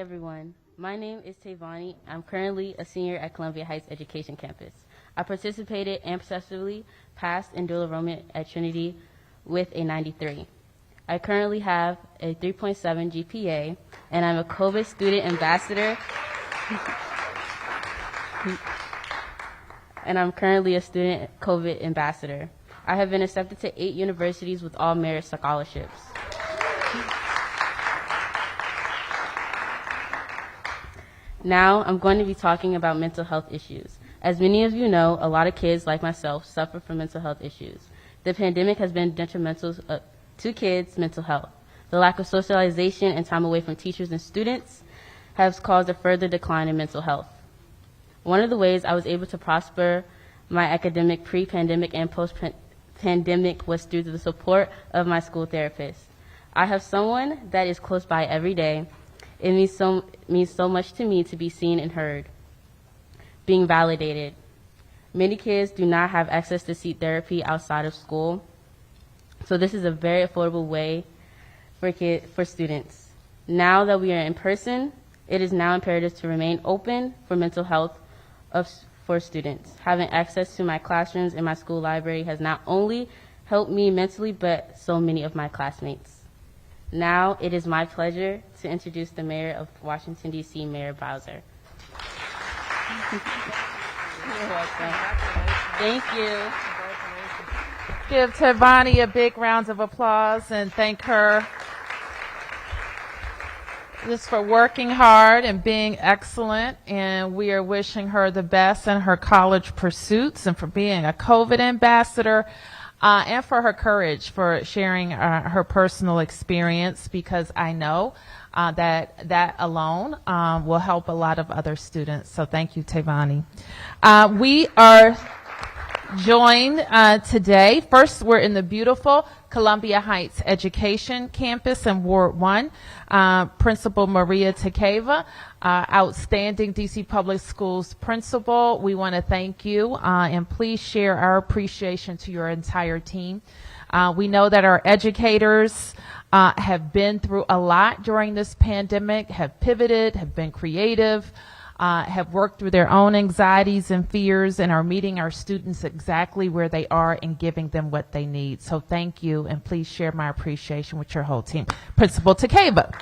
everyone. My name is Tavani. I'm currently a senior at Columbia Heights Education Campus. I participated and successfully passed in dual enrollment at Trinity with a 93. I currently have a 3.7 GPA, and I'm a COVID student ambassador. And I'm currently a student COVID ambassador. I have been accepted to 8 universities with all merit scholarships. Now, I'm going to be talking about mental health issues. As many of you know, a lot of kids, like myself, suffer from mental health issues. The pandemic has been detrimental to kids' mental health. The lack of socialization and time away from teachers and students has caused a further decline in mental health. One of the ways I was able to prosper my academic pre-pandemic and post-pandemic was through the support of my school therapist. I have someone that is close by every day. It means so much to me to be seen and heard, being validated. Many kids do not have access to seat therapy outside of school, so this is a very affordable way for students. Now that we are in person, it is now imperative to remain open for mental health for students. Having access to my classrooms and my school library has not only helped me mentally, but so many of my classmates. Now it is my pleasure to introduce the Mayor of Washington, D.C., Mayor Bowser. You're welcome. Thank you. Give Tavani a big round of applause and thank her just for working hard and being excellent. And we are wishing her the best in her college pursuits and for being a COVID ambassador. And for her courage for sharing her personal experience, because I know that alone will help a lot of other students. So thank you, Tavani. We are joined today. First, we're in the beautiful Columbia Heights Education Campus in Ward 1. Principal Muriel Bowser, outstanding DC Public Schools principal. We want to thank you and please share our appreciation to your entire team. We know that our educators have been through a lot during this pandemic, have pivoted, have been creative, have worked through their own anxieties and fears, and are meeting our students exactly where they are and giving them what they need. So thank you, and please share my appreciation with your whole team. Principal Takeba.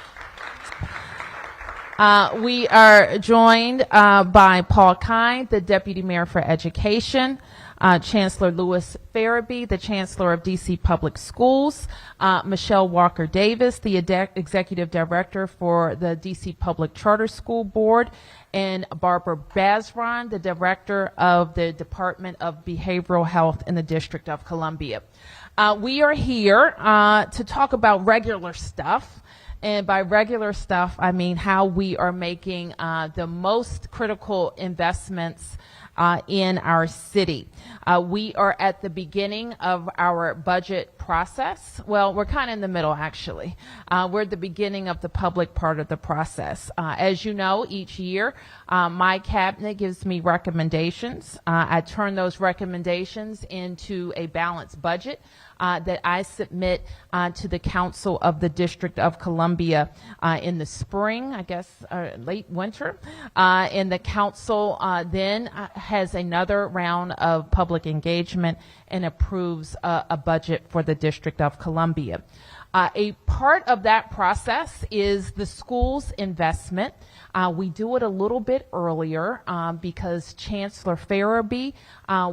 We are joined by Paul Kine, the Deputy Mayor for Education, Chancellor Louis Farabee, the Chancellor of DC Public Schools, Michelle Walker Davis, the Executive Director for the DC Public Charter School Board, and Barbara Bazran, the Director of the Department of Behavioral Health in the District of Columbia. We are here to talk about regular stuff. And by regular stuff, I mean how we are making the most critical investments in our city. We are at the beginning of our budget process. Well, we're kind of in the middle, actually. We're at the beginning of the public part of the process. As you know, each year, my cabinet gives me recommendations. I turn those recommendations into a balanced budget that I submit to the Council of the District of Columbia in the spring, I guess, late winter. And the council then has another round of public engagement and approves a budget for the District of Columbia. A part of that process is the school's investment. We do it a little bit earlier because Chancellor Farabee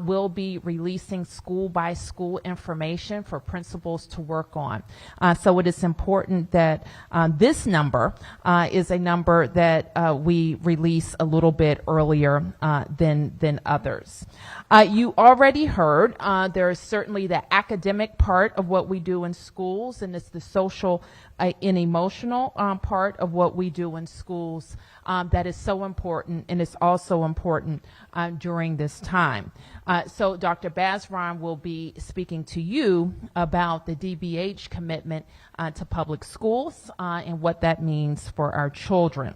will be releasing school-by-school information for principals to work on. So it is important that this number is a number that we release a little bit earlier than others. You already heard there is certainly the academic part of what we do in schools, and it's the social and emotional part of what we do in schools that is so important, and it's also important during this time. So Dr. Bazran will be speaking to you about the DBH commitment to public schools and what that means for our children.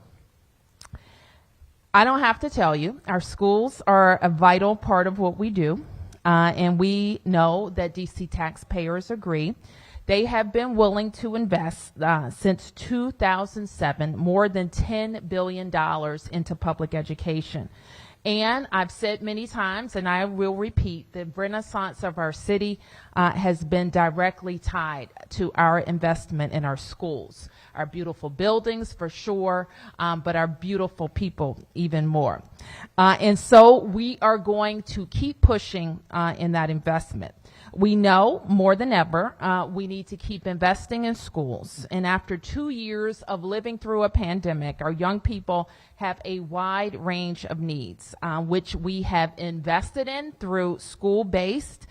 I don't have to tell you, our schools are a vital part of what we do, and we know that DC taxpayers agree They have been willing to invest since 2007 more than $10 billion into public education. And I've said many times, and I will repeat, the renaissance of our city has been directly tied to our investment in our schools. Our beautiful buildings, for sure, but our beautiful people even more. And so we are going to keep pushing in that investment. We know more than ever we need to keep investing in schools. And after 2 years of living through a pandemic, our young people have a wide range of needs, which we have invested in through school-based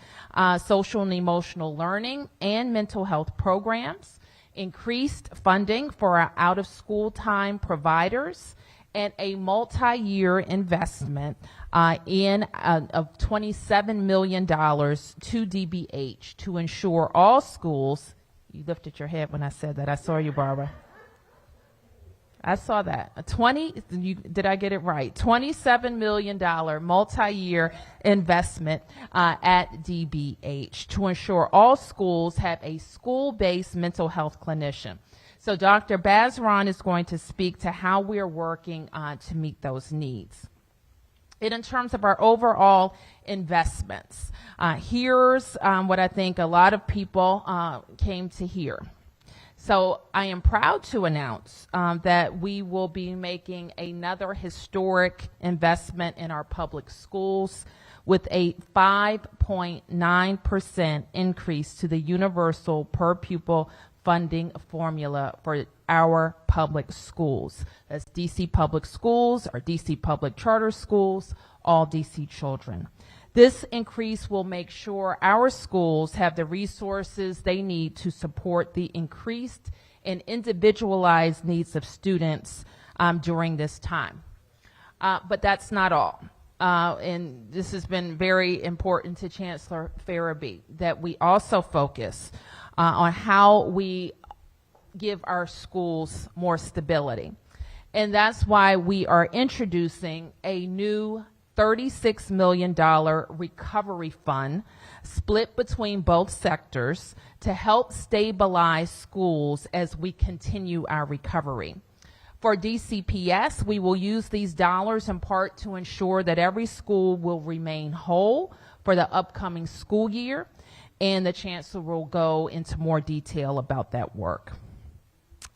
social and emotional learning and mental health programs, increased funding for our out-of-school time providers, and a multi-year investment of $27 million to DBH to ensure all schools. You lifted your head when I said that. I saw you, Barbara. I saw that. Did I get it right? $27 million multi-year investment at DBH to ensure all schools have a school-based mental health clinician. So Dr. Bazran is going to speak to how we are working to meet those needs. And in terms of our overall investments, here's what I think a lot of people came to hear. So I am proud to announce that we will be making another historic investment in our public schools with a 5.9% increase to the universal per pupil funding formula for our public schools. That's DC Public Schools, or DC Public Charter Schools, all DC children. This increase will make sure our schools have the resources they need to support the increased and individualized needs of students during this time. But that's not all. And this has been very important to Chancellor Farabee, that we also focus on how we give our schools more stability. And that's why we are introducing a new $36 million recovery fund split between both sectors to help stabilize schools as we continue our recovery. For DCPS, we will use these dollars in part to ensure that every school will remain whole for the upcoming school year, and the Chancellor will go into more detail about that work.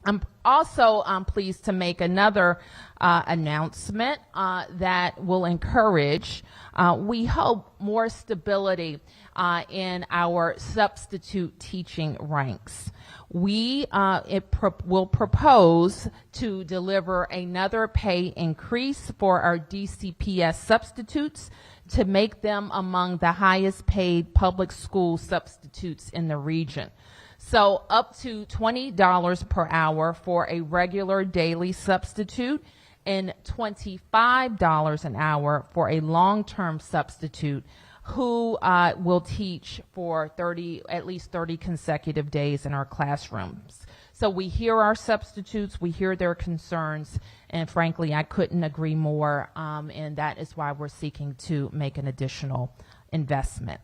I'm also pleased to make another announcement that will encourage, we hope, more stability in our substitute teaching ranks. We will propose to deliver another pay increase for our DCPS substitutes to make them among the highest paid public school substitutes in the region. So up to $20 per hour for a regular daily substitute and $25 an hour for a long-term substitute who will teach for at least 30 consecutive days in our classrooms. So we hear our substitutes, we hear their concerns, and frankly, I couldn't agree more, and that is why we're seeking to make an additional investment.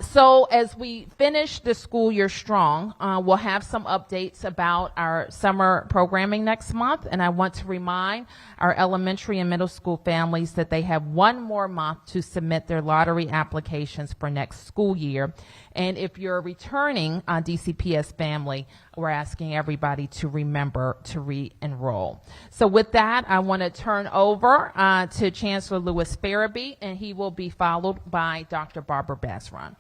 So as we finish the school year strong, we'll have some updates about our summer programming next month. And I want to remind our elementary and middle school families that they have one more month to submit their lottery applications for next school year. And if you're a returning DCPS family, we're asking everybody to remember to re-enroll. So with that, I want to turn over to Chancellor Louis Farabee, and he will be followed by Dr. Barbara Bazran.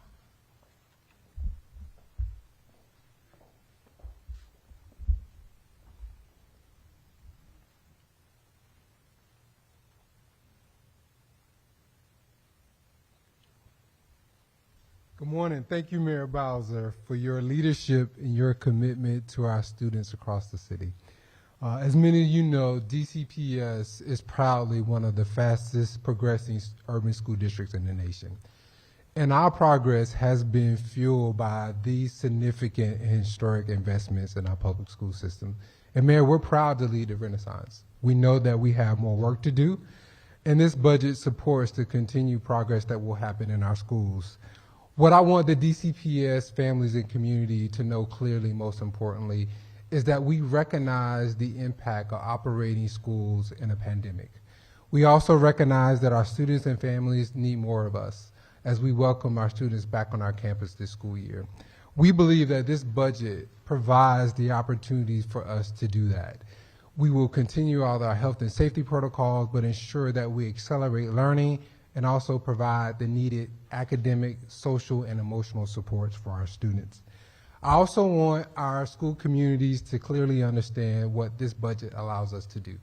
Good morning. Thank you, Mayor Bowser, for your leadership and your commitment to our students across the city. As many of you know, DCPS is proudly one of the fastest progressing urban school districts in the nation. And our progress has been fueled by these significant and historic investments in our public school system. And Mayor, we're proud to lead the renaissance. We know that we have more work to do, and this budget supports the continued progress that will happen in our schools. What I want the DCPS families and community to know clearly, most importantly, is that we recognize the impact of operating schools in a pandemic. We also recognize that our students and families need more of us as we welcome our students back on our campus this school year. We believe that this budget provides the opportunities for us to do that. We will continue all our health and safety protocols, but ensure that we accelerate learning and also provide the needed academic, social, and emotional supports for our students. I also want our school communities to clearly understand what this budget allows us to do.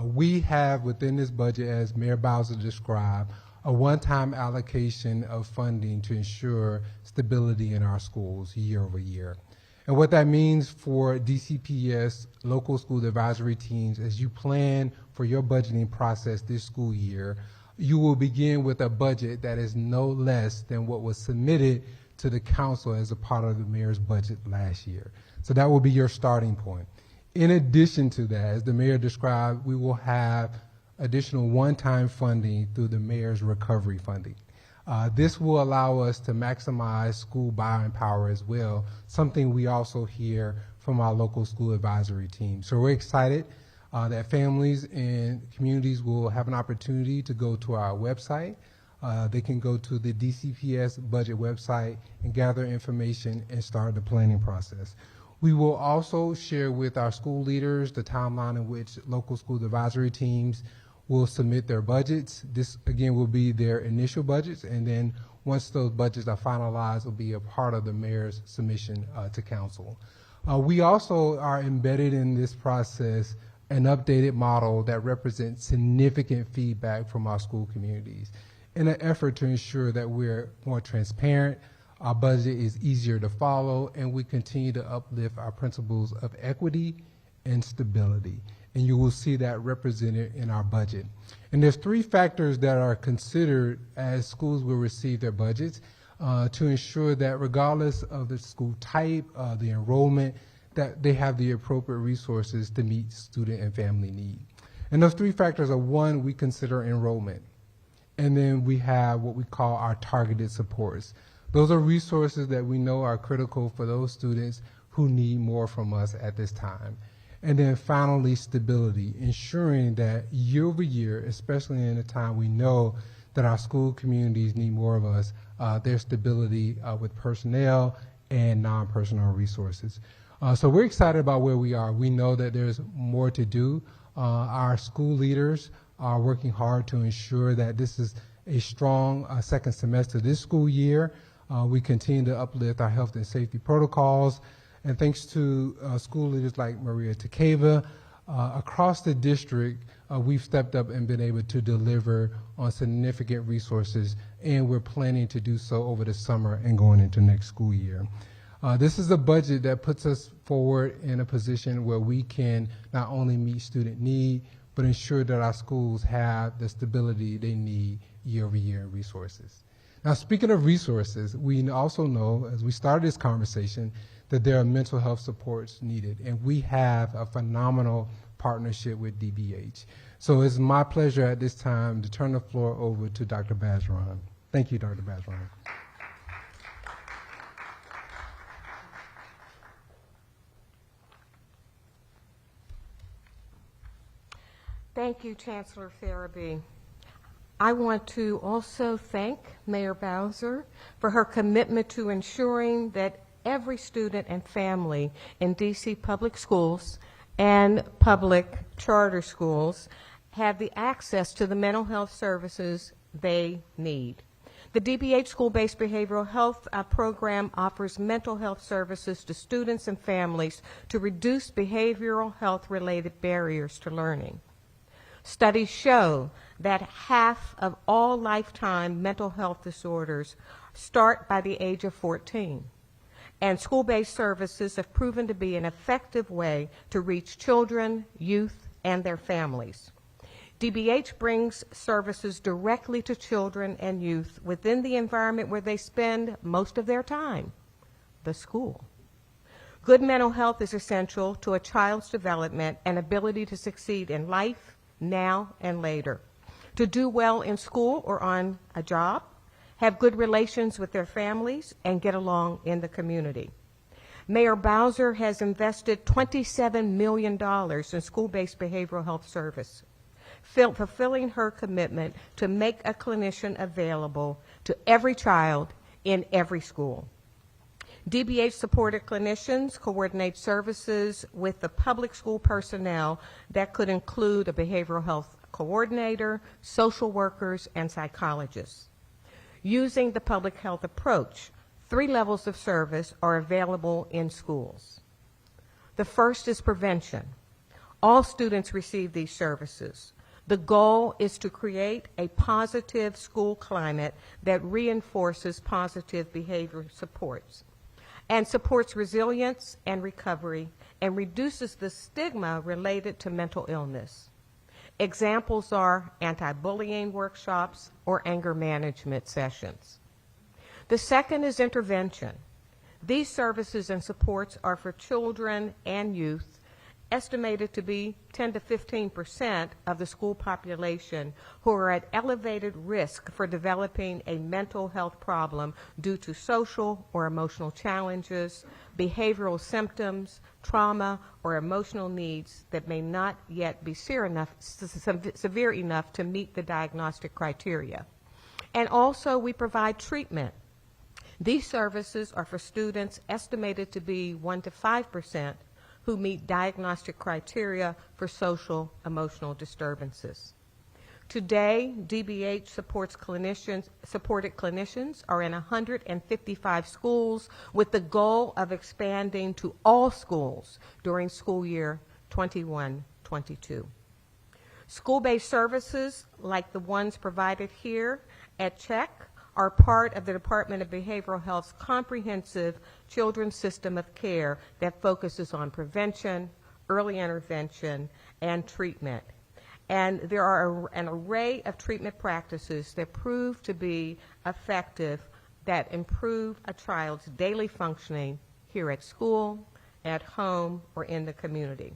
We have within this budget, as Mayor Bowser described, a one-time allocation of funding to ensure stability in our schools year over year. And what that means for DCPS local school advisory teams, as you plan for your budgeting process this school year, you will begin with a budget that is no less than what was submitted to the council as a part of the mayor's budget last year. So that will be your starting point. In addition to that, as the mayor described, we will have additional one-time funding through the mayor's recovery funding. This will allow us to maximize school buying power as well, something we also hear from our local school advisory team. So we're excited that families and communities will have an opportunity to go to our website. They can go to the DCPS budget website and gather information and start the planning process. We will also share with our school leaders the timeline in which local school advisory teams will submit their budgets. This, again, will be their initial budgets, and then once those budgets are finalized, will be a part of the mayor's submission to council. We also are embedded in this process an updated model that represents significant feedback from our school communities in an effort to ensure that we're more transparent, our budget is easier to follow, and we continue to uplift our principles of equity and stability. And you will see that represented in our budget. And there's three factors that are considered as schools will receive their budgets to ensure that regardless of the school type, the enrollment, that they have the appropriate resources to meet student and family need. And those three factors are: one, we consider enrollment. And then we have what we call our targeted supports. Those are resources that we know are critical for those students who need more from us at this time. And then finally, stability, ensuring that year over year, especially in a time we know that our school communities need more of us, there's stability with personnel and non-personnel resources. So we're excited about where we are. We know that there's more to do. Our school leaders are working hard to ensure that this is a strong second semester this school year. We continue to uplift our health and safety protocols. And thanks to school leaders like Muriel Bowser, across the district, we've stepped up and been able to deliver on significant resources, and we're planning to do so over the summer and going into next school year. This is a budget that puts us forward in a position where we can not only meet student need, but ensure that our schools have the stability they need year over year in resources. Now, speaking of resources, we also know, as we started this conversation, that there are mental health supports needed, and we have a phenomenal partnership with DBH. So it's my pleasure at this time to turn the floor over to Dr. Bazran. Thank you, Dr. Bazran. Thank you, Chancellor Farabee. I want to also thank Mayor Bowser for her commitment to ensuring that every student and family in DC public schools and public charter schools have the access to the mental health services they need. The DBH School-Based Behavioral Health Program offers mental health services to students and families to reduce behavioral health-related barriers to learning. Studies show that half of all lifetime mental health disorders start by the age of 14. And school-based services have proven to be an effective way to reach children, youth, and their families. DBH brings services directly to children and youth within the environment where they spend most of their time, the school. Good mental health is essential to a child's development and ability to succeed in life, now and later. To do well in school or on a job, have good relations with their families, and get along in the community. Mayor Bowser has invested $27 million in school-based behavioral health service, fulfilling her commitment to make a clinician available to every child in every school. DBH-supported clinicians coordinate services with the public school personnel that could include a behavioral health coordinator, social workers, and psychologists. Using the public health approach, 3 levels of service are available in schools. The first is prevention. All students receive these services. The goal is to create a positive school climate that reinforces positive behavior supports and supports resilience and recovery and reduces the stigma related to mental illness. Examples are anti-bullying workshops or anger management sessions. The second is intervention. These services and supports are for children and youth, estimated to be 10 to 15% of the school population who are at elevated risk for developing a mental health problem due to social or emotional challenges, behavioral symptoms, trauma, or emotional needs that may not yet be severe enough to meet the diagnostic criteria. And also, we provide treatment. These services are for students estimated to be 1 to 5% who meet diagnostic criteria for social emotional disturbances. Today, DBH supported clinicians are in 155 schools with the goal of expanding to all schools during school year 21-22. School-based services like the ones provided here at CHEC are part of the Department of Behavioral Health's comprehensive children's system of care that focuses on prevention, early intervention, and treatment. And there are an array of treatment practices that prove to be effective that improve a child's daily functioning here at school, at home, or in the community.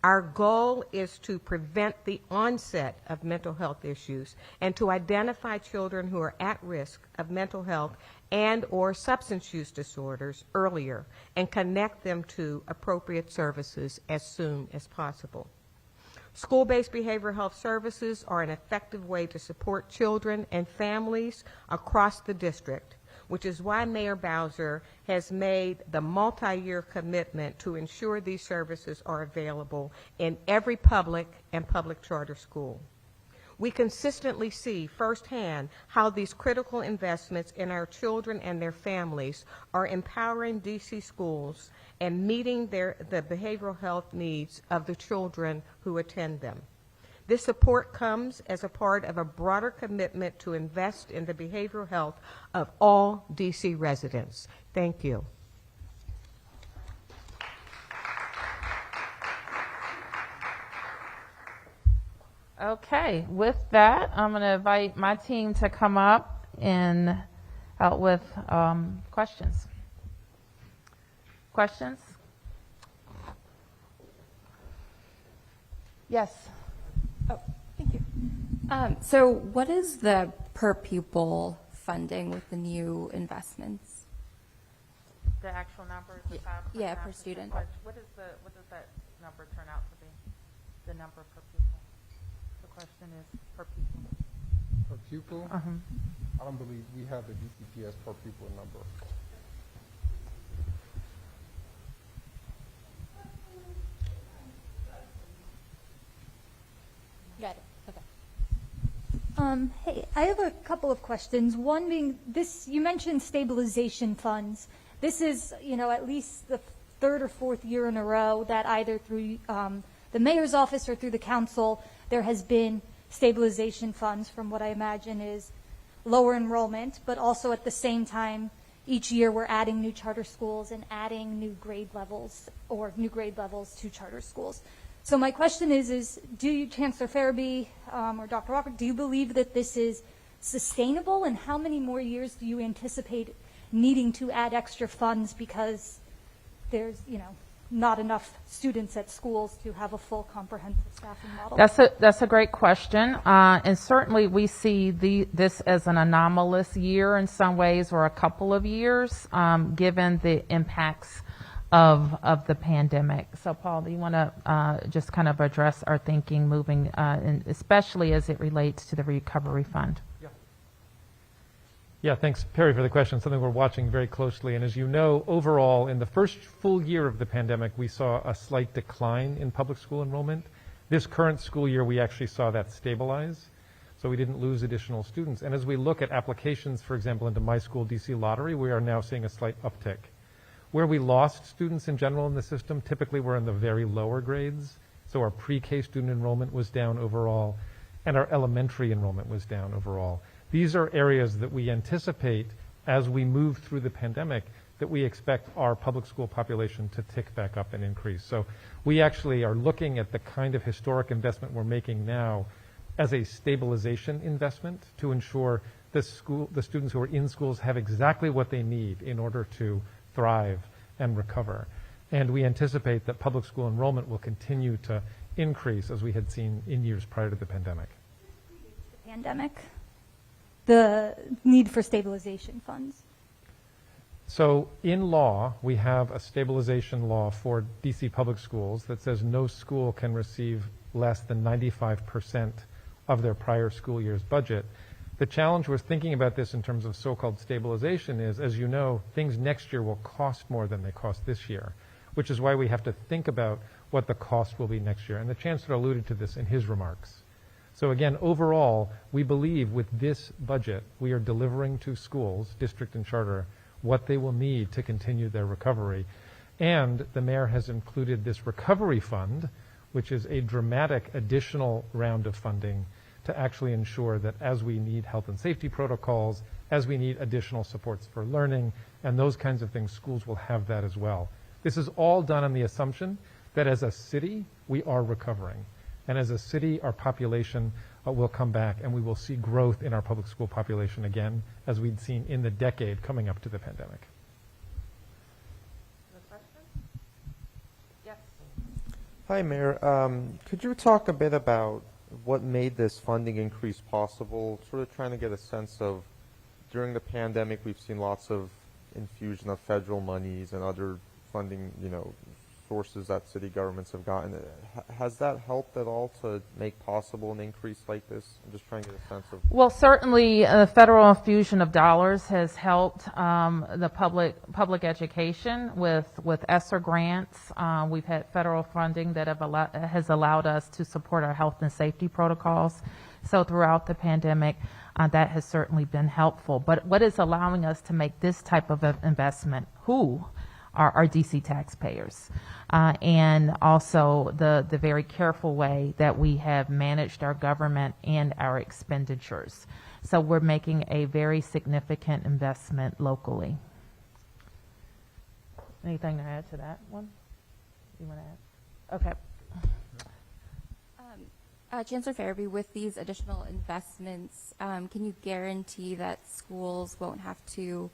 Our goal is to prevent the onset of mental health issues and to identify children who are at risk of mental health and or substance use disorders earlier and connect them to appropriate services as soon as possible. School-based behavioral health services are an effective way to support children and families across the district, which is why Mayor Bowser has made the multi-year commitment to ensure these services are available in every public and public charter school. We consistently see firsthand how these critical investments in our children and their families are empowering DC schools and meeting the behavioral health needs of the children who attend them. This support comes as a part of a broader commitment to invest in the behavioral health of all DC residents. Thank you. Okay, with that, I'm going to invite my team to come up and out with questions. Questions? Yes. Oh, thank you. So what is the per pupil funding with the new investments? The actual number? Yeah, per student. What does that number turn out to be? The number per pupil? The question is per pupil. Per pupil? I don't believe we have the DCPS per pupil number. Got it. Okay. Hey, I have a couple of questions. One being this: you mentioned stabilization funds. This is, at least the 3rd or 4th year in a row that either through the mayor's office or through the council there has been stabilization funds. From what I imagine is lower enrollment, but also at the same time, each year we're adding new charter schools and adding new grade levels to charter schools. So my question is do you, Chancellor Farabee or Dr. Walker, do you believe that this is sustainable, and how many more years do you anticipate needing to add extra funds because there's, not enough students at schools to have a full comprehensive staffing model? That's a great question, and certainly we see this as an anomalous year in some ways, or a couple of years, given the impacts of the pandemic. So, Paul, do you want to just kind of address our thinking moving, and especially as it relates to the recovery fund? Yeah, thanks, Perry, for the question. Something we're watching very closely. And as you know, overall, in the first full year of the pandemic, we saw a slight decline in public school enrollment. This current school year, we actually saw that stabilize. So we didn't lose additional students. And as we look at applications, for example, into My School DC Lottery, we are now seeing a slight uptick. Where we lost students in general in the system, typically were in the very lower grades. So our pre-K student enrollment was down overall, and our elementary enrollment was down overall. These are areas that we anticipate as we move through the pandemic that we expect our public school population to tick back up and increase. So we actually are looking at the kind of historic investment we're making now as a stabilization investment to ensure the students who are in schools have exactly what they need in order to thrive and recover. And we anticipate that public school enrollment will continue to increase as we had seen in years prior to the pandemic. The need for stabilization funds. So in law, we have a stabilization law for DC public schools that says no school can receive less than 95% of their prior school year's budget. The challenge with thinking about this in terms of so-called stabilization is, as you know, things next year will cost more than they cost this year, which is why we have to think about what the cost will be next year. And the Chancellor alluded to this in his remarks. So again, overall, we believe with this budget, we are delivering to schools, district and charter, what they will need to continue their recovery. And the mayor has included this recovery fund, which is a dramatic additional round of funding to actually ensure that as we need health and safety protocols, as we need additional supports for learning, and those kinds of things, schools will have that as well. This is all done on the assumption that as a city, we are recovering. And as a city, our population will come back, and we will see growth in our public school population again, as we'd seen in the decade coming up to the pandemic. Yes. Hi, Mayor. Could you talk a bit about what made this funding increase possible? Sort of trying to get a sense of, during the pandemic, we've seen lots of infusion of federal monies and other funding, sources that city governments have gotten. Has that helped at all to make possible an increase like this? I'm just trying to get a sense of. Well, certainly the federal infusion of dollars has helped the public education with ESSER grants. We've had federal funding that has allowed us to support our health and safety protocols. So throughout the pandemic, that has certainly been helpful. But what is allowing us to make this type of investment? Who are our DC taxpayers? And also the very careful way that we have managed our government and our expenditures. So we're making a very significant investment locally. Anything to add to that one? You want to add? Okay. Chancellor Farabee, with these additional investments, can you guarantee that schools won't have to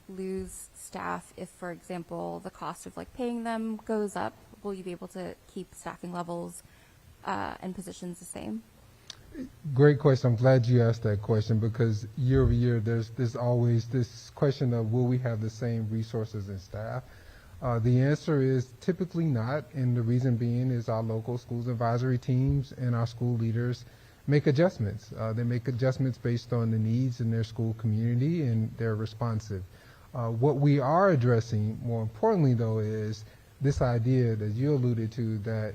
lose staff if, for example, the cost of paying them goes up? Will you be able to keep staffing levels and positions the same? Great question. I'm glad you asked that question, because year over year there's always this question of, will we have the same resources and staff? The answer is typically not, and the reason being is our local schools advisory teams and our school leaders make adjustments. They make adjustments based on the needs in their school community, and they're responsive. What we are addressing, more importantly though, is this idea that you alluded to, that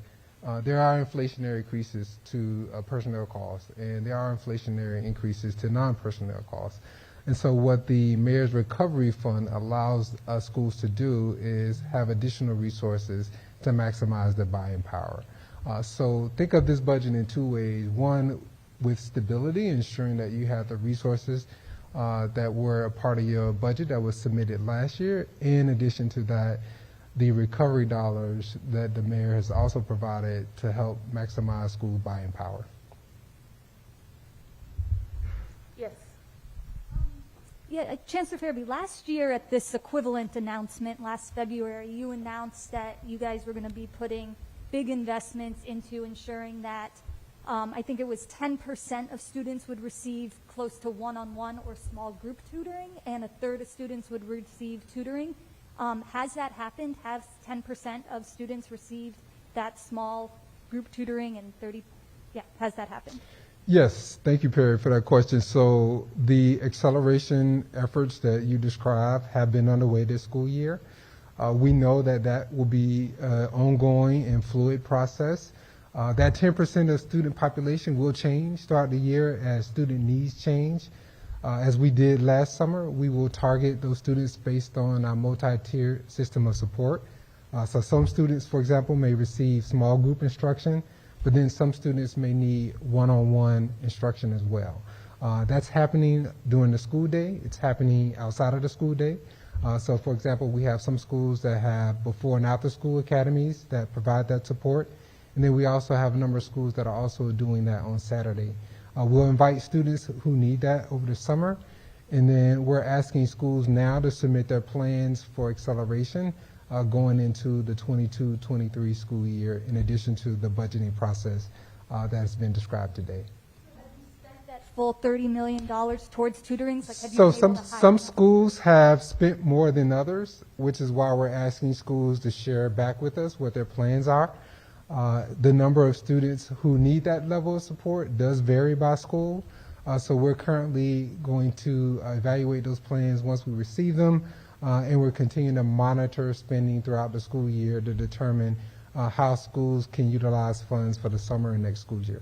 there are inflationary increases to personnel costs, and there are inflationary increases to non-personnel costs. And so what the Mayor's Recovery Fund allows schools to do is have additional resources to maximize their buying power. So think of this budget in two ways. One, with stability, ensuring that you have the resources that were a part of your budget that was submitted last year. In addition to that, the recovery dollars that the mayor has also provided to help maximize school buying power. Yes. Yeah, Chancellor Farabee, last year at this equivalent announcement, last February, you announced that you guys were going to be putting big investments into ensuring that I think it was 10% of students would receive close to one-on-one or small group tutoring, and a third of students would receive tutoring. Has that happened? Have 10% of students received that small group tutoring and 30, yeah, has that happened? Yes, thank you, Perry, for that question. So the acceleration efforts that you described have been underway this school year. We know that that will be an ongoing and fluid process. That 10% of student population will change throughout the year as student needs change. As we did last summer, we will target those students based on our multi-tier system of support. So some students, for example, may receive small group instruction, but then some students may need one-on-one instruction as well. That's happening during the school day. It's happening outside of the school day. So, for example, we have some schools that have before and after school academies that provide that support. And then we also have a number of schools that are also doing that on Saturday. We'll invite students who need that over the summer. And then we're asking schools now to submit their plans for acceleration going into the 22-23 school year, in addition to the budgeting process that has been described today. Have you spent that full $30 million towards tutoring? Like, have you So been able to hire some them? schools have spent more than others, which is why we're asking schools to share back with us what their plans are. The number of students who need that level of support does vary by school. So we're currently going to evaluate those plans once we receive them, and we're continuing to monitor spending throughout the school year to determine how schools can utilize funds for the summer and next school year.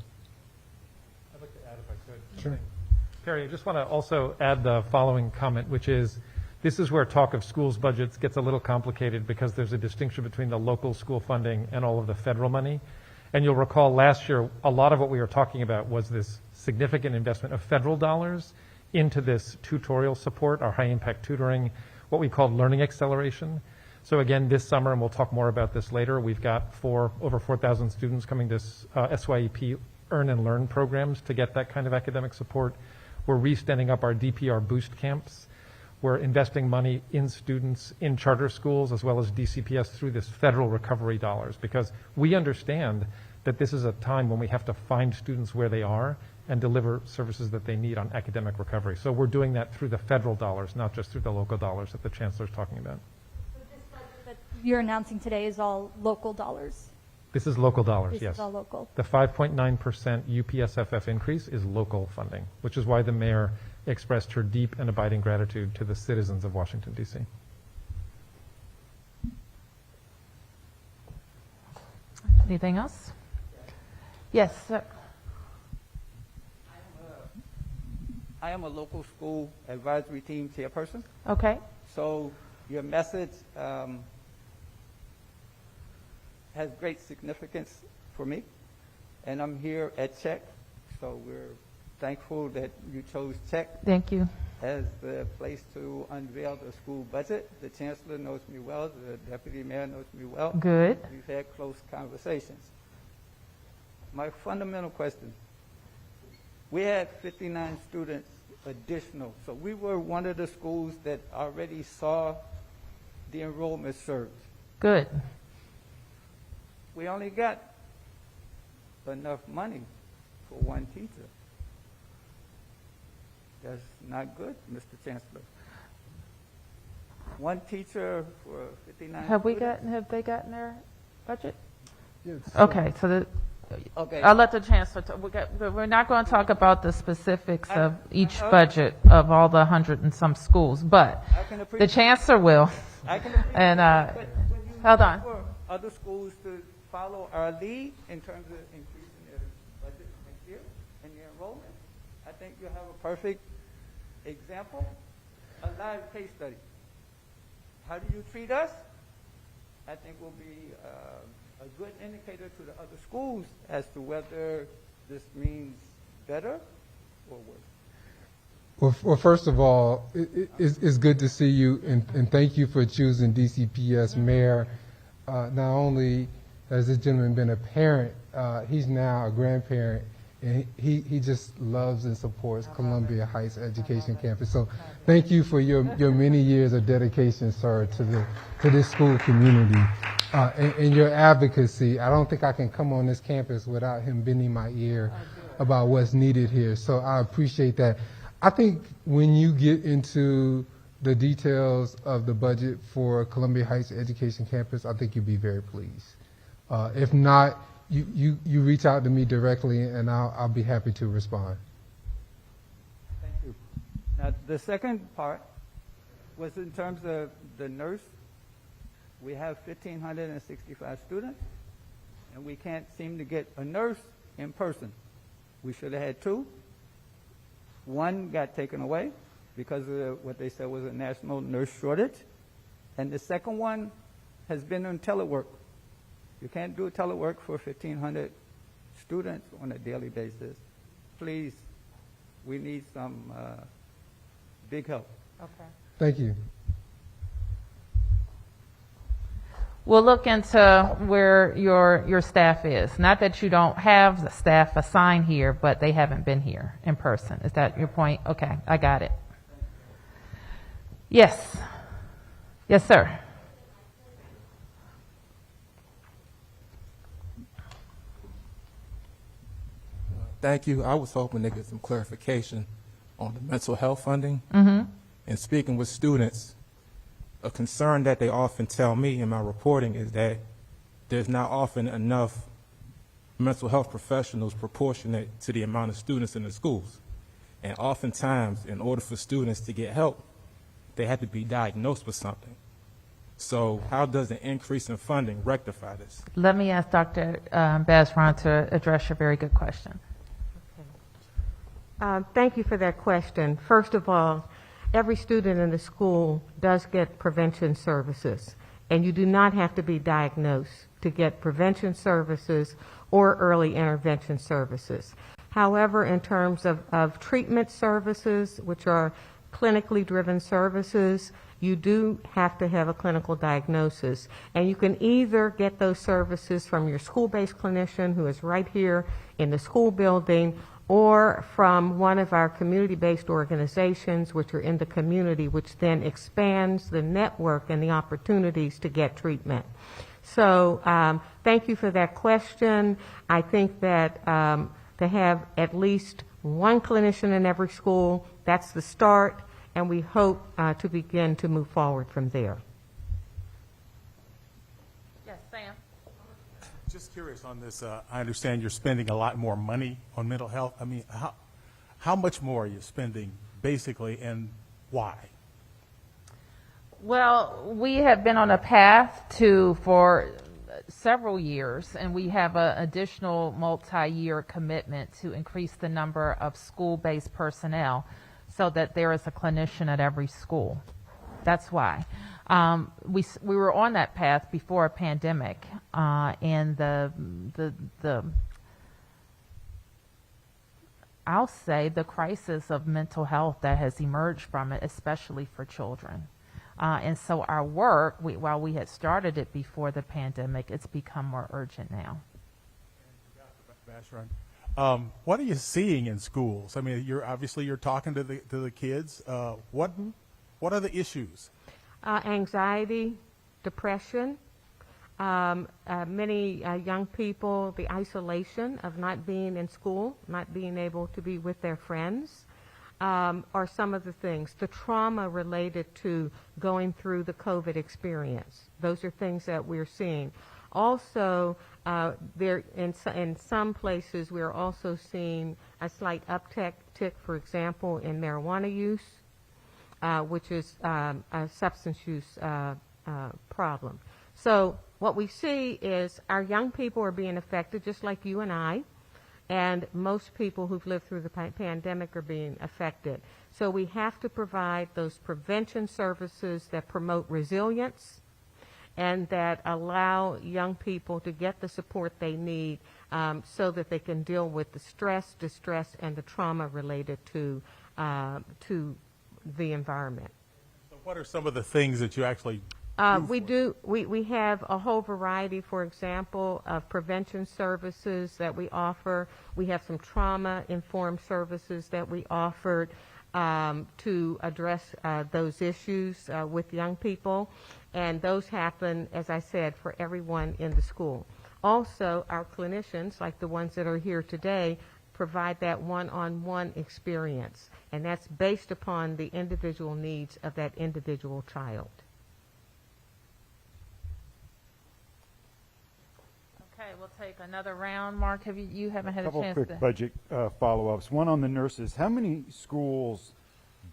I'd like to add if I could. Sure. Perry, I just want to also add the following comment, which is this is where talk of schools' budgets gets a little complicated because there's a distinction between the local school funding and all of the federal money. And you'll recall last year, a lot of what we were talking about was this significant investment of federal dollars into this tutorial support, our high-impact tutoring, what we call learning acceleration. So again, this summer, and we'll talk more about this later, we've got over 4,000 students coming to SYEP Earn and Learn programs to get that kind of academic support. We're re-standing up our DPR boost camps. We're investing money in students in charter schools as well as DCPS through this federal recovery dollars, because we understand that this is a time when we have to find students where they are and deliver services that they need on academic recovery. So we're doing that through the federal dollars, not just through the local dollars that the Chancellor's talking about. So this budget that you're announcing today is all local dollars? This is local dollars, This yes. is all local. The 5.9% UPSFF increase is local funding, which is why the mayor expressed her deep and abiding gratitude to the citizens of Washington, D.C. Anything else? Yes, sir. I am a local school advisory team chairperson, Okay. so your message has great significance for me, and I'm here at Check, so we're thankful that you chose Check Thank you. as the place to unveil the school budget. The chancellor knows me well, the deputy mayor knows me well. Good. We've had close conversations. My fundamental question, we had 59 students additional, so we were one of the schools that already saw the enrollment surge. Good. We only got enough money for one teacher. That's not good, Mr. Chancellor. One teacher for 59 Have students. they gotten their budget? Yes. Okay, so Okay. I'll let the chancellor talk. We're not going to talk about the specifics of each okay. budget of all the 100 and some schools, but I can the appreciate- chancellor will. I can appreciate And, that, but when you hold look on. for other schools to follow our lead in terms of increasing their budget next year and their enrollment, I think you have a perfect example, a live case study. How do you treat us? I think will be a good indicator to the other schools as to whether this means better or worse. Well, first of all, it's good to see you, and thank you for choosing DCPS mayor. Not only has this gentleman been a parent, he's now a grandparent and he just loves and supports Columbia Heights Education Campus. So thank you for your many years of dedication, sir, to this school community. And your advocacy. I don't think I can come on this campus without him bending my ear about what's needed here. So I appreciate that. I think when you get into the details of the budget for Columbia Heights Education Campus, I think you'll be very pleased. If not, you reach out to me directly, and I'll be happy to respond. Thank you. Now, the second part was in terms of the nurse. We have 1,565 students, and we can't seem to get a nurse in person. We should have had 2. One got taken away because of what they said was a national nurse shortage, and the second one has been on telework. You can't do telework for 1,500 students on a daily basis. Please, we need some big help. Okay. Thank you. We'll look into where your staff is. Not that you don't have the staff assigned here, but they haven't been here in person. Is that your point? Okay, I got it. Yes. Yes, sir. Thank you. I was hoping to get some clarification on the mental health funding. Mm-hmm. And speaking with students, a concern that they often tell me in my reporting is that there's not often enough mental health professionals proportionate to the amount of students in the schools. And oftentimes, in order for students to get help, they have to be diagnosed with something. So how does an increase in funding rectify this? Let me ask Dr. Basron to address your very good question. Thank you for that question. First of all, every student in the school does get prevention services, and you do not have to be diagnosed to get prevention services or early intervention services. However, in terms of treatment services, which are clinically driven services, you do have to have a clinical diagnosis. And you can either get those services from your school-based clinician who is right here in the school building, or from one of our community-based organizations which are in the community, which then expands the network and the opportunities to get treatment. So thank you for that question. I think that to have at least one clinician in every school, that's the start, and we hope to begin to move forward from there. Yes, Sam. Just curious on this. I understand you're spending a lot more money on mental health. I mean, how much more are you spending, basically, and why? Well, we have been on a path for several years, and we have an additional multi-year commitment to increase the number of school-based personnel so that there is a clinician at every school. That's why. We were on that path before a pandemic, and I'll say the crisis of mental health that has emerged from it, especially for children. And so our work, while we had started it before the pandemic, it's become more urgent now. What are you seeing in schools? I mean, you're talking to the kids. What are the issues? Anxiety, depression, many young people, the isolation of not being in school, not being able to be with their friends, are some of the things. The trauma related to going through the COVID experience. Those are things that we're seeing. Also, in some places, we're also seeing a slight uptick, for example, in marijuana use, which is a substance use problem. So what we see is our young people are being affected just like you and I, and most people who've lived through the pandemic are being affected. So we have to provide those prevention services that promote resilience and that allow young people to get the support they need so that they can deal with the stress, distress, and the trauma related to the environment. So what are some of the things that you actually We have a whole variety, for example, of prevention services that we offer. We have some trauma-informed services that we offered to address those issues with young people. And those happen, as I said, for everyone in the school. Also, our clinicians, like the ones that are here today, provide that one-on-one experience. And that's based upon the individual needs of that individual child. Okay, we'll take another round. Mark, you haven't had a Couple chance quick to. budget follow-ups. One on the nurses. How many schools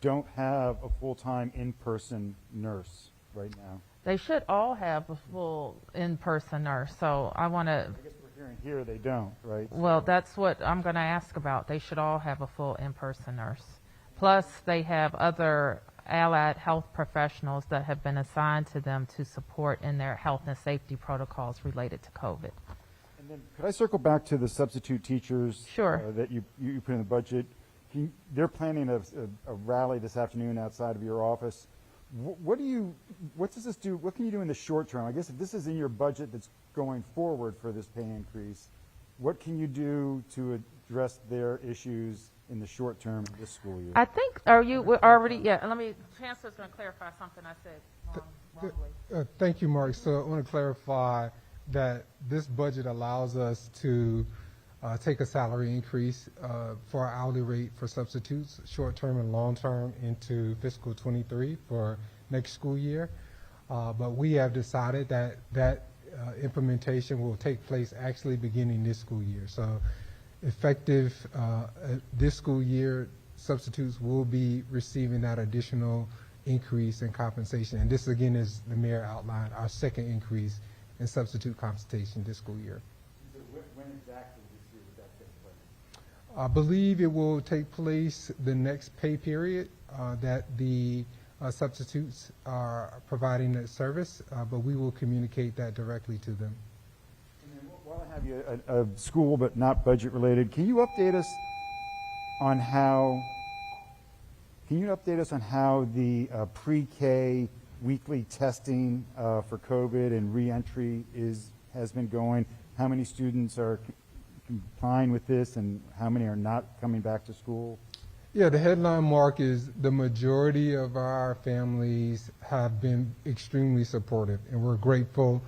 don't have a full-time in-person nurse right now? They should all have a full in-person nurse. So I want to. I guess we're hearing here they don't, right? Well, that's what I'm going to ask about. They should all have a full in-person nurse. Plus, they have other allied health professionals that have been assigned to them to support in their health and safety protocols related to COVID. And then could I circle back to the substitute teachers? Sure. That you put in the budget. They're planning a rally this afternoon outside of your office. What does this do? What can you do in the short term? I guess if this is in your budget that's going forward for this pay increase, what can you do to address their issues in the short term this school year? I think, we're already, Chancellor's going to clarify something I said wrongly. Thank you, Mark. So I want to clarify that this budget allows us to take a salary increase for our hourly rate for substitutes, short-term and long-term, into fiscal 23 for next school year. But we have decided that implementation will take place actually beginning this school year. So effective this school year, substitutes will be receiving that additional increase in compensation. And this, again, is the mayor outlined, our second increase in substitute compensation this school year. So when exactly this year would that take place? I believe it will take place the next pay period that the substitutes are providing that service, but we will communicate that directly to them. And then while I have you, a school but not budget related, can you update us on how the pre-K weekly testing for COVID and re-entry has been going? How many students are complying with this and how many are not coming back to school? Yeah, the headline, Mark, is the majority of our families have been extremely supportive, and we're grateful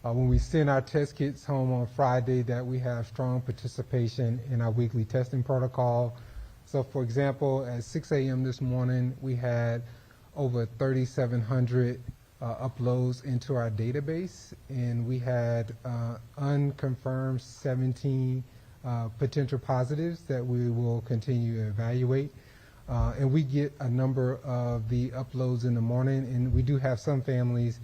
when we send our test kits home on Friday that we have strong participation in our weekly testing protocol. So, for example, at 6 a.m. this morning, we had over 3,700 uploads into our database, and we had unconfirmed 17 potential positives that we will continue to evaluate. And we get a number of the uploads in the morning, and we do have some families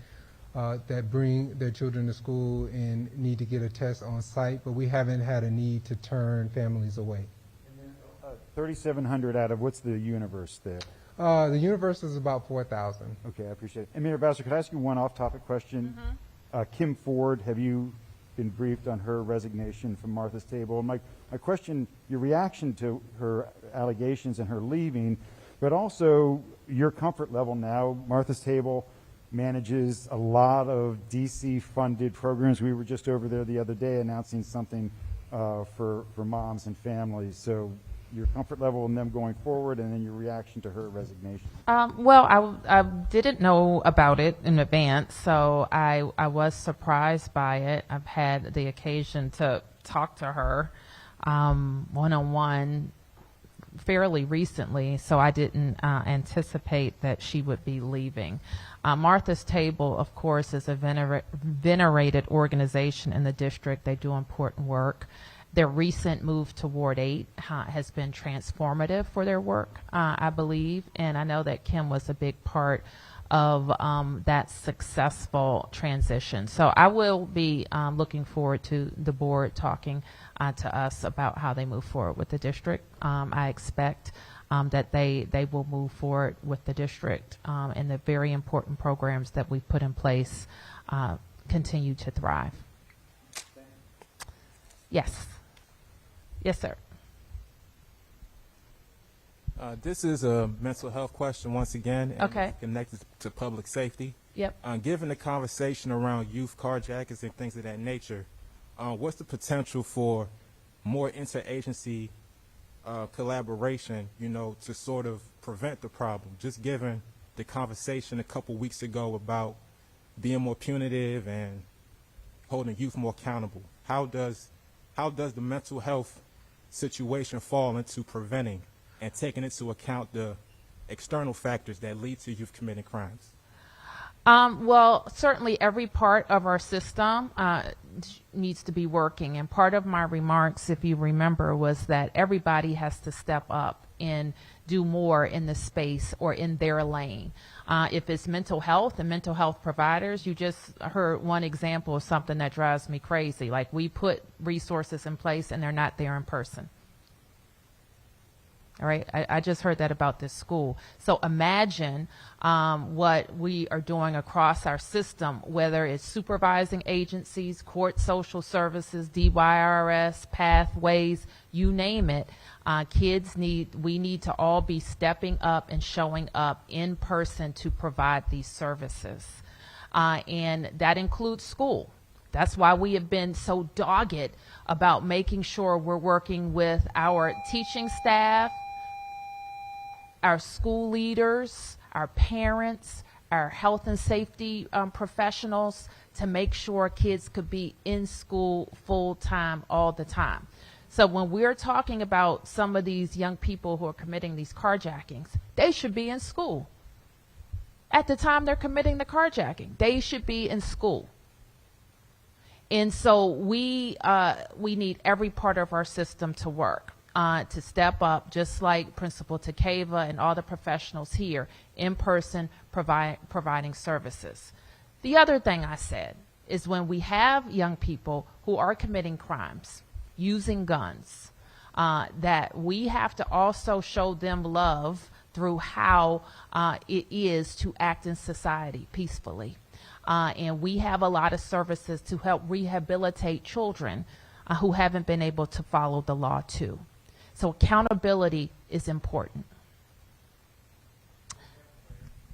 that bring their children to school and need to get a test on site, but we haven't had a need to turn families away. And then 3,700 out of what's the universe there? The universe is about 4,000. Okay, I appreciate it. And Mayor Bowser, could I ask you one off-topic question? Kim Ford, have you been briefed on her resignation from Martha's Table? My question, your reaction to her allegations and her leaving, but also your comfort level now. Martha's Table manages a lot of DC-funded programs. We were just over there the other day announcing something for moms and families. So your comfort level in them going forward, and then your reaction to her resignation. Well, I didn't know about it in advance, so I was surprised by it. I've had the occasion to talk to her one-on-one fairly recently, so I didn't anticipate that she would be leaving. Martha's Table, of course, is a venerated organization in the district. They do important work. Their recent move to Ward 8 has been transformative for their work, I believe, and I know that Kim was a big part of that successful transition. So I will be looking forward to the board talking to us about how they move forward with the district. I expect that they will move forward with the district and the very important programs that we've put in place continue to thrive. Yes. Yes, sir. This is a mental health question once again, and Okay. it's connected to public safety. Yep. Given the conversation around youth carjackings and things of that nature, what's the potential for more interagency collaboration, to sort of prevent the problem? Just given the conversation a couple weeks ago about being more punitive and holding youth more accountable, how does the mental health situation fall into preventing and taking into account the external factors that lead to youth committing crimes? Well, certainly every part of our system needs to be working. And part of my remarks, if you remember, was that everybody has to step up and do more in the space or in their lane. If it's mental health and mental health providers, you just heard one example of something that drives me crazy. Like, we put resources in place and they're not there in person. All right, I just heard that about this school. So imagine what we are doing across our system, whether it's supervising agencies, court social services, DYRS, pathways, you name it. We need to all be stepping up and showing up in person to provide these services. And that includes school. That's why we have been so dogged about making sure we're working with our teaching staff, our school leaders, our parents, our health and safety professionals, to make sure kids could be in school full time all the time. So when we're talking about some of these young people who are committing these carjackings, they should be in school. At the time they're committing the carjacking, they should be in school. And so we need every part of our system to work. To step up, just like Principal Takeva and all the professionals here, in person, providing services. The other thing I said is, when we have young people who are committing crimes, using guns, that we have to also show them love through how it is to act in society peacefully. And we have a lot of services to help rehabilitate children who haven't been able to follow the law too. So accountability is important.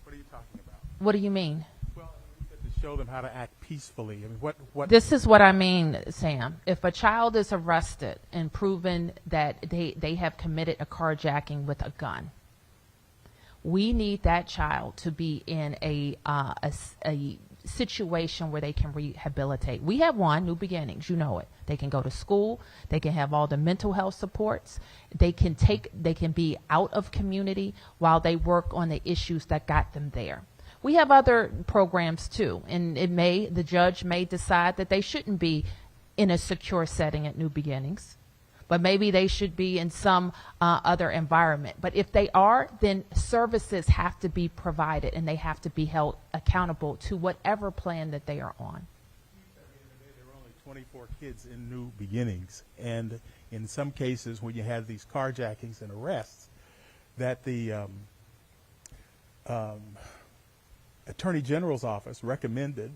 What are you talking about? What do you mean? Well, you said to show them how to act peacefully. I mean, what? This is what I mean, Sam. If a child is arrested and proven that they have committed a carjacking with a gun, we need that child to be in a situation where they can rehabilitate. We have one, New Beginnings, you know it. They can go to school, they can have all the mental health supports, they can be out of community while they work on the issues that got them there. We have other programs too, and the judge may decide that they shouldn't be in a secure setting at New Beginnings, but maybe they should be in some other environment. But if they are, then services have to be provided and they have to be held accountable to whatever plan that they are on. There were only 24 kids in New Beginnings, and in some cases when you have these carjackings and arrests, that the Attorney General's office recommended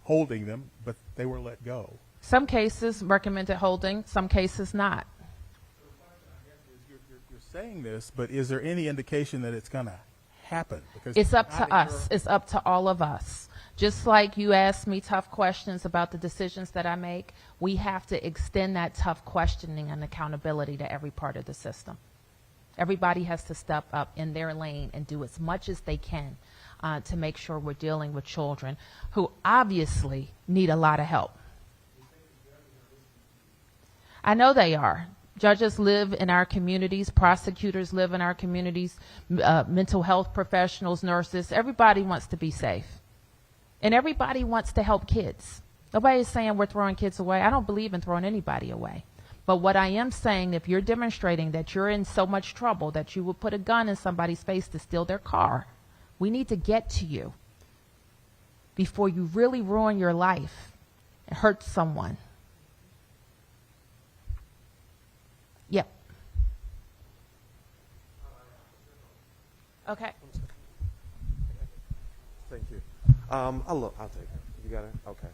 holding them, but they were let go. Some cases recommended holding, some cases not. So the question, I guess, is you're saying this, but is there any indication that it's going to happen? Because it's up to us. It's up to all of us. Just like you asked me tough questions about the decisions that I make, we have to extend that tough questioning and accountability to every part of the system. Everybody has to step up in their lane and do as much as they can to make sure we're dealing with children who obviously need a lot of help. I know they are. Judges live in our communities. Prosecutors live in our communities. Mental health professionals, nurses. Everybody wants to be safe. And everybody wants to help kids. Nobody is saying we're throwing kids away. I don't believe in throwing anybody away. But what I am saying, if you're demonstrating that you're in so much trouble that you would put a gun in somebody's face to steal their car, we need to get to you before you really ruin your life and hurt someone. Yep. Okay. Thank you. Hello, I'll take it. You got it? Okay.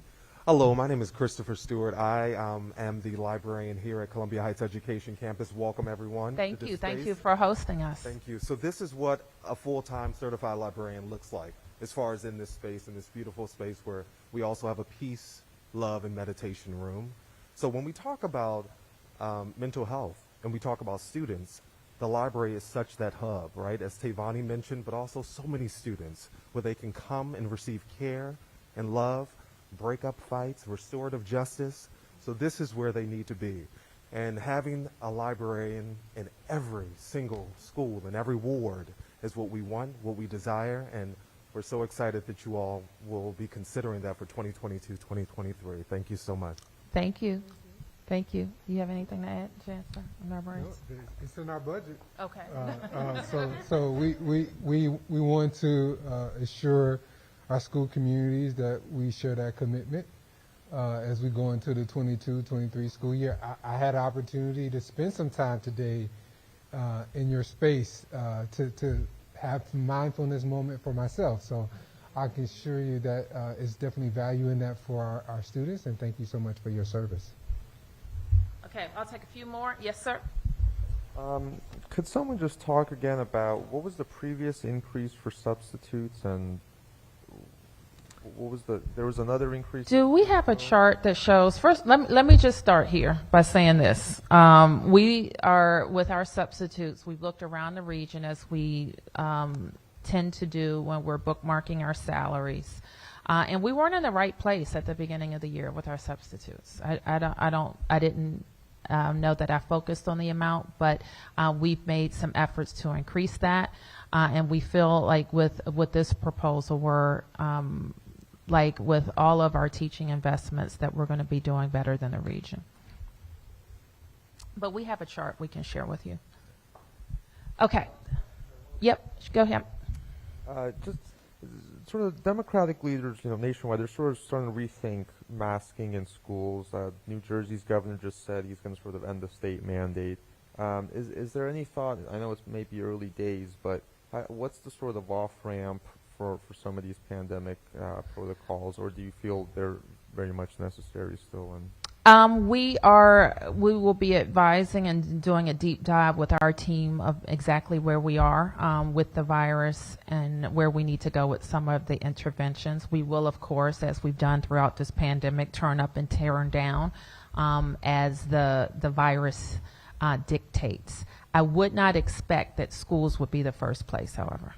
Hello, my name is Christopher Stewart. I am the librarian here at Columbia Heights Education Campus. Welcome, everyone. Thank you. Thank you for hosting us. Thank you. So this is what a full-time certified librarian looks like. as far as in this space, in this beautiful space where we also have a peace, love, and meditation room. So when we talk about mental health and we talk about students, the library is such that hub, right? As Tavani mentioned, but also so many students where they can come and receive care and love, break up fights, restorative justice. So this is where they need to be. And having a librarian in every single school, in every ward, is what we want, what we desire, and we're so excited that you all will be considering that for 2022, 2023. Thank you so much. Thank you. Thank you. You have anything to add, Chancellor? No, it's in our budget. Okay. So we want to assure our school communities that we share that commitment as we go into the 22-23 school year. I had an opportunity to spend some time today in your space to have some mindfulness moment for myself. So I can assure you that it's definitely value in that for our students, and thank you so much for your service. Okay, I'll take a few more. Yes, sir. Could someone just talk again about what was the previous increase for substitutes, and what was there was another increase? Do we have a chart that shows, first, let me just start here by saying this. We are, with our substitutes, we've looked around the region as we tend to do when we're bookmarking our salaries. And we weren't in the right place at the beginning of the year with our substitutes. I didn't know that I focused on the amount, but we've made some efforts to increase that. And we feel like with this proposal, we're like with all of our teaching investments that we're going to be doing better than the region. But we have a chart we can share with you. Okay. Yep, go ahead. Just sort of Democratic leaders, nationwide, they're sort of starting to rethink masking in schools. New Jersey's governor just said he's going to sort of end the state mandate. Is there any thought, I know it's maybe early days, but what's the sort of off-ramp for some of these pandemic protocols, or do you feel they're very much necessary still? We will be advising and doing a deep dive with our team of exactly where we are with the virus and where we need to go with some of the interventions. We will, of course, as we've done throughout this pandemic, turn up and turn down as the virus dictates. I would not expect that schools would be the first place, however.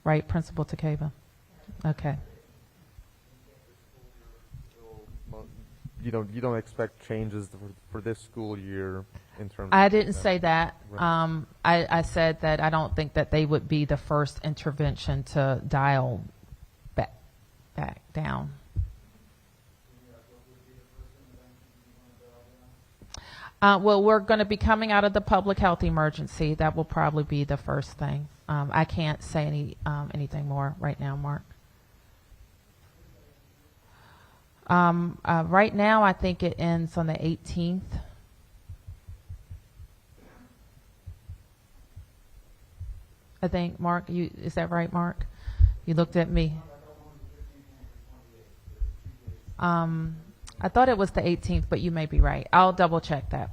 Right, Principal Takeva? Okay. You don't expect changes for this school year in terms I of didn't say that. Right. I said that I don't think that they would be the first intervention to dial back down. Well, we're going to be coming out of the public health emergency. That will probably be the first thing. I can't say anything more right now, Mark. Right now, I think it ends on the 18th. I think, Mark, is that right, Mark? You looked at me. I thought it was the 18th, but you may be right. I'll double check that.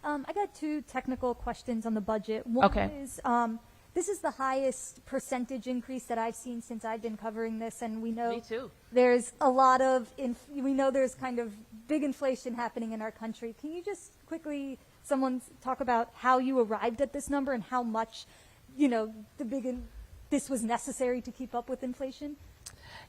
I got two technical questions on the budget. One is, this is the highest percentage increase that I've seen since I've been covering this, and we know Me too. there's a lot of, we know there's kind of big inflation happening in our country. Can you just quickly, someone talk about how you arrived at this number and how much, this was necessary to keep up with inflation?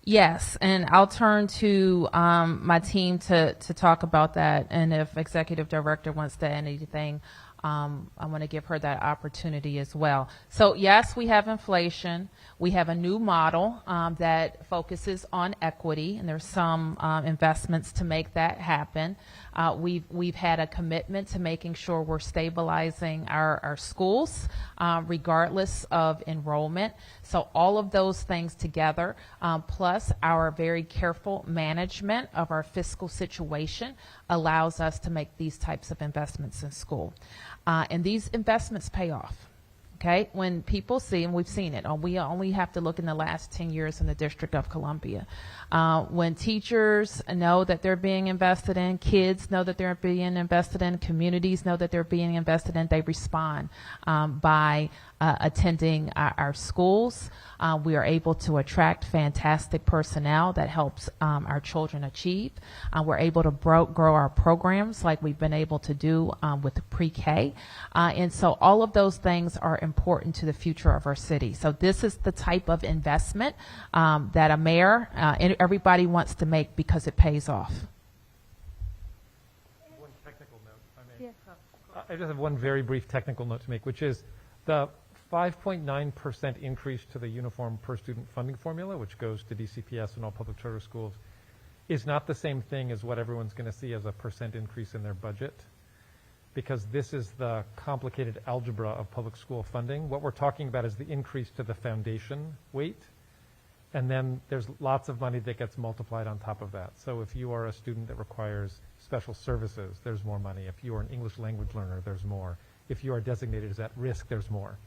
Yes, and I'll turn to my team to talk about that, and if Executive Director wants to add anything, I want to give her that opportunity as well. So yes, we have inflation. We have a new model that focuses on equity, and there's some investments to make that happen. We've had a commitment to making sure we're stabilizing our schools regardless of enrollment. So all of those things together, plus our very careful management of our fiscal situation, allows us to make these types of investments in school. And these investments pay off. Okay, when people see, and we've seen it, we only have to look in the last 10 years in the District of Columbia. When teachers know that they're being invested in, kids know that they're being invested in, communities know that they're being invested in, they respond by attending our schools. We are able to attract fantastic personnel that helps our children achieve. We're able to grow our programs like we've been able to do with the pre-K. And so all of those things are important to the future of our city. So this is the type of investment that a mayor and everybody wants to make because it pays off. One technical note, if I may. Yeah. I just have one very brief technical note to make, which is the 5.9% increase to the uniform per student funding formula, which goes to DCPS and all public charter schools, is not the same thing as what everyone's going to see as a % increase in their budget, because this is the complicated algebra of public school funding. What we're talking about is the increase to the foundation weight, and then there's lots of money that gets multiplied on top of that. So if you are a student that requires special services, there's more money. If you are an English language learner, there's more. If you are designated as at risk, there's more.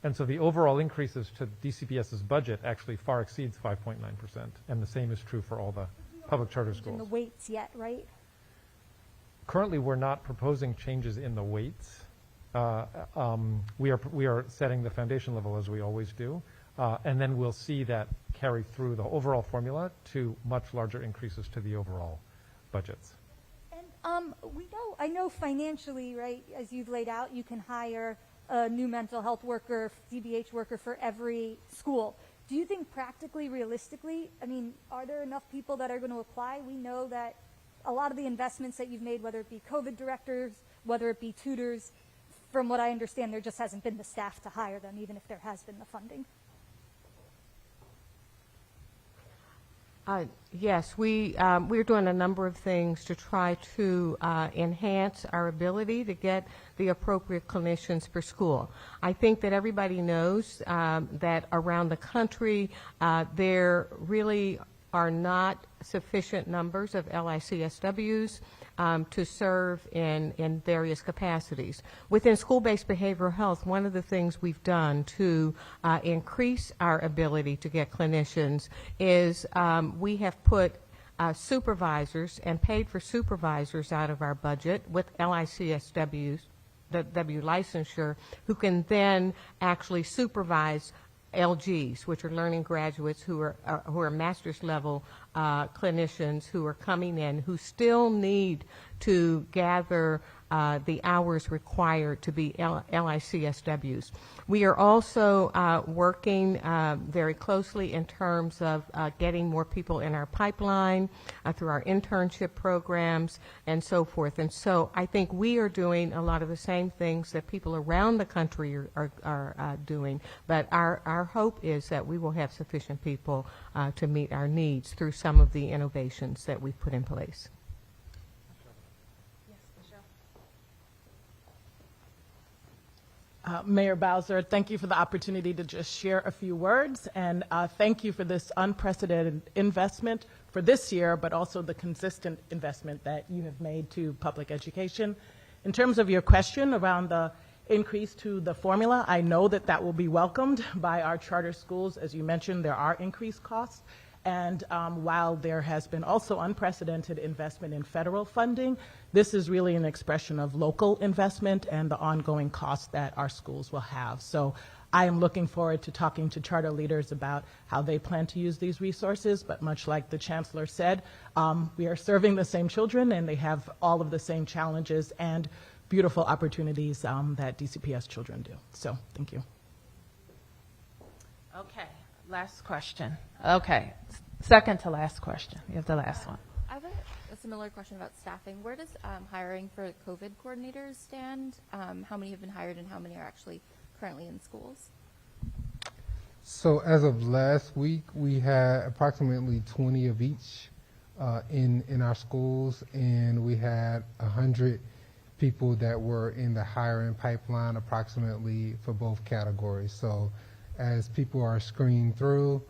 And so the overall increases to DCPS's budget actually far exceeds 5.9%, and the same is true for all the public charter schools. In the weights yet, right? Currently, we're not proposing changes in the weights. We are setting the foundation level as we always do, and then we'll see that carry through the overall formula to much larger increases to the overall budgets. And I know financially, right, as you've laid out, you can hire a new mental health worker, DBH worker for every school. Do you think practically, realistically, I mean, are there enough people that are going to apply? We know that a lot of the investments that you've made, whether it be COVID directors, whether it be tutors, from what I understand, there just hasn't been the staff to hire them, even if there has been the funding. Yes, we're doing a number of things to try to enhance our ability to get the appropriate clinicians per school. I think that everybody knows that around the country there really are not sufficient numbers of LICSWs to serve in various capacities. Within school-based behavioral health, one of the things we've done to increase our ability to get clinicians is we have put supervisors and paid for supervisors out of our budget with LICSWs, the W licensure, who can then actually supervise LGs, which are learning graduates who are master's level clinicians who are coming in, who still need to gather the hours required to be LICSWs. We are also working very closely in terms of getting more people in our pipeline through our internship programs and so forth. And so I think we are doing a lot of the same things that people around the country are doing, but our hope is that we will have sufficient people to meet our needs through some of the innovations that we've put in place. Mayor Bowser, thank you for the opportunity to just share a few words, and thank you for this unprecedented investment for this year, but also the consistent investment that you have made to public education. In terms of your question around the increase to the formula, I know that that will be welcomed by our charter schools. As you mentioned, there are increased costs. And while there has been also unprecedented investment in federal funding, this is really an expression of local investment and the ongoing costs that our schools will have. So I am looking forward to talking to charter leaders about how they plan to use these resources. But much like the chancellor said, we are serving the same children, and they have all of the same challenges and beautiful opportunities that DCPS children do. So thank you. Okay. Last question. Okay. Second to last question. You have the last one. I have a similar question about staffing. Where does hiring for COVID coordinators stand? How many have been hired and how many are actually currently in schools? So as of last week, we had approximately 20 of each in our schools, and we had 100 people that were in the hiring pipeline approximately for both categories. So as people are screened through,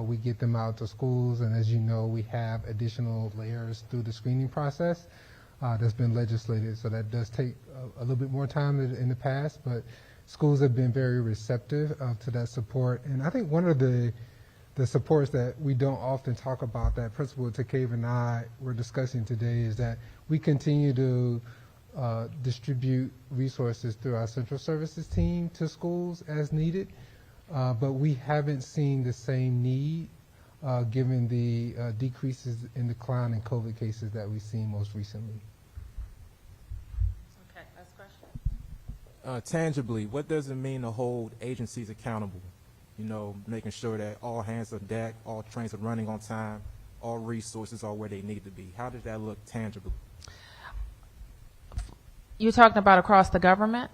we get them out to schools, and as you know, we have additional layers through the screening process that's been legislated, so that does take a little bit more time than in the past, but schools have been very receptive to that support. And I think one of the supports that we don't often talk about that Principal Takeva and I were discussing today is that we continue to distribute resources through our central services team to schools as needed, but we haven't seen the same need given the decreases in decline in COVID cases that we've seen most recently. Okay, last question. Tangibly, what does it mean to hold agencies accountable? You know, making sure that all hands are deck, all trains are running on time, all resources are where they need to be. How does that look tangibly? You're talking about across the government?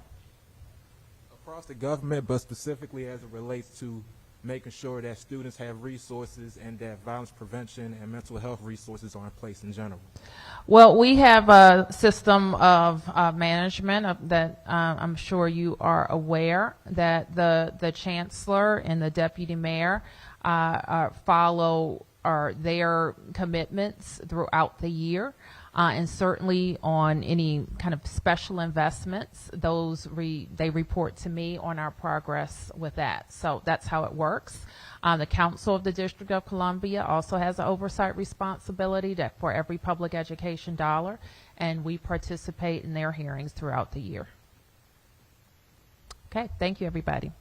Across the government, but specifically as it relates to making sure that students have resources and that violence prevention and mental health resources are in place in general. Well, we have a system of management that I'm sure you are aware that the chancellor and the deputy mayor follow their commitments throughout the year. And certainly on any kind of special investments, they report to me on our progress with that. So that's how it works. The Council of the District of Columbia also has an oversight responsibility for every public education dollar, and we participate in their hearings throughout the year. Okay, thank you, everybody.